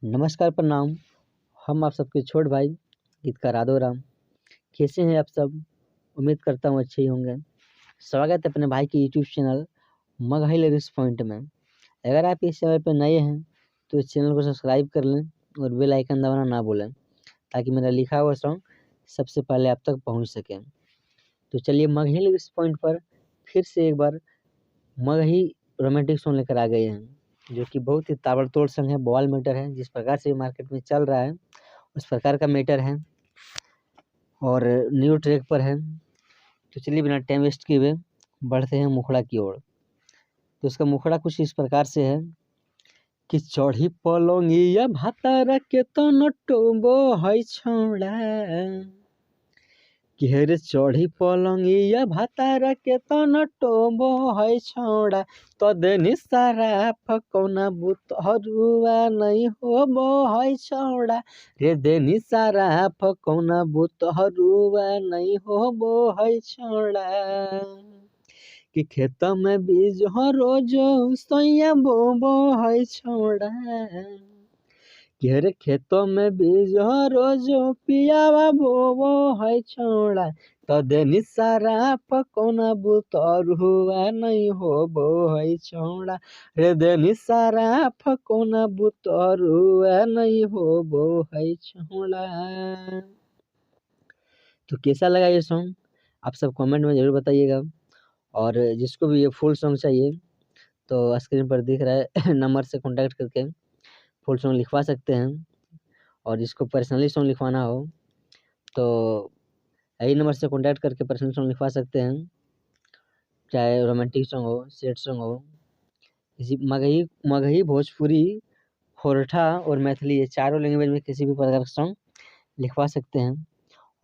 नमस्कार प्रणाम। हम आप सबके छोटे भाई गीतकार आदोराम। कैसे हैं आप सब? उम्मीद करता हूँ अच्छे ही होंगे। स्वागत है अपने भाई के YouTube channel Magahi lyrics point में। अगर आप इस चैनल पर नए हैं तो इस चैनल को सब्सक्राइब कर लें और बेल आइकन दबाना ना भूलें, ताकि मेरा लिखा हुआ सॉन्ग सबसे पहले आप तक पहुँच सके। तो चलिए मगही लिरिक्स पॉइंट पर फिर से एक बार मगही रोमांटिक सॉन्ग लेकर आ गए हैं, जो कि बहुत ही ताबड़तोड़ सॉन्ग है, बॉल मैटर है। जिस प्रकार से मार्केट में चल रहा है उस प्रकार का मैटर है और न्यू ट्रैक पर है। तो चलिए बिना टाइम वेस्ट किए हुए बढ़ते हैं मुखड़ा की ओर। तो इसका मुखड़ा कुछ इस प्रकार से है कि चढ़ी पलंगिया भातारा के तन टोबो है छौड़ा, घेर चढ़ी पलंगिया भातारा के तन टोबो है छौड़ा, तदेनी सारा फकौना बुतरुआ नहीं होबो है छौड़ा, रे देनी सारा फकौना बुतरुआ नहीं होबो है छौड़ा, कि खेत में बीज हो रोज सैया बोबो है छौड़ा, घेर खेतों में बीज हो रोज पियावा बोबो है छौड़ा, तदेनी सारा पकौना बुतरुआ नहीं होबो है छौड़ा, रे देनी सारा पकौना बुतरुआ नहीं होबो है छौड़ा। तो कैसा लगा ये सॉन्ग आप सब कमेंट में जरूर बताइएगा। और जिसको भी ये फुल सॉन्ग चाहिए तो स्क्रीन पर दिख रहा है नंबर से कांटेक्ट करके फुल सॉन्ग लिखवा सकते हैं। और जिसको पर्सनली सॉन्ग लिखवाना हो तो यही नंबर से कांटेक्ट करके पर्सनल सॉन्ग लिखवा सकते हैं, चाहे रोमांटिक सॉन्ग हो, सैड सॉन्ग हो। किसी मगही मगही भोजपुरी, खोरठा और मैथिली, ये चारों लैंग्वेज में किसी भी प्रकार का सॉन्ग लिखवा सकते हैं।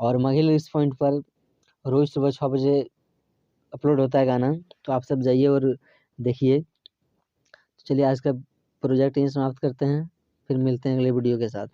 और मगही लिरिक्स पॉइंट पर रोज़ सुबह 6 बजे अपलोड होता है गाना, तो आप सब जाइए और देखिए। चलिए आज का प्रोजेक्ट यहीं समाप्त करते हैं, फिर मिलते हैं अगले वीडियो के साथ।